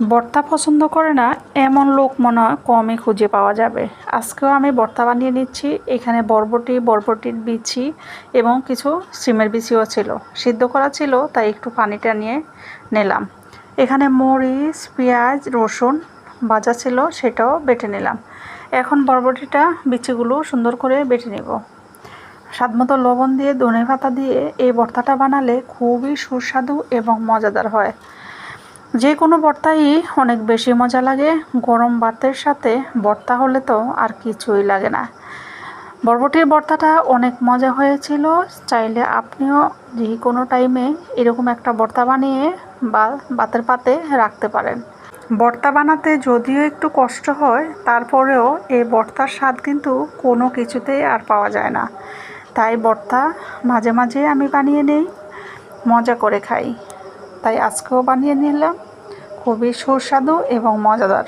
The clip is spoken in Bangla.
ভর্তা পছন্দ করে না এমন লোক মনে হয় কমই খুঁজে পাওয়া যাবে। আজকেও আমি ভর্তা বানিয়ে নিচ্ছি। এখানে বরবটির বিচি এবং কিছু সিমের বিচিও ছিল, সিদ্ধ করা ছিল, তাই একটু পানিটা নিয়ে নিলাম। এখানে মরিচ, পেঁয়াজ, রসুন ভাজা ছিল, সেটাও বেটে নিলাম। এখন বরবটিটা বিচিগুলো সুন্দর করে বেটে নেব। স্বাদমতো লবণ দিয়ে ধনেপাতা দিয়ে এই ভর্তাটা বানালে খুবই সুস্বাদু এবং মজাদার হয়। যে কোনো ভর্তাই অনেক বেশি মজা লাগে। গরম ভাতের সাথে ভর্তা হলে তো আর কিছুই লাগে না। বরবটির ভর্তাটা অনেক মজা হয়েছিল। চাইলে আপনিও যে কোনো টাইমে এরকম একটা ভর্তা বানিয়ে বা ভাতের পাতে রাখতে পারেন। ভর্তা বানাতে যদিও একটু কষ্ট হয়, তারপরেও এই ভর্তার স্বাদ কিন্তু কোনো কিছুতেই আর পাওয়া যায় না। তাই ভর্তা মাঝে মাঝে আমি বানিয়ে নেই, মজা করে খাই। তাই আজকেও বানিয়ে নিলাম। খুবই সুস্বাদু এবং মজাদার।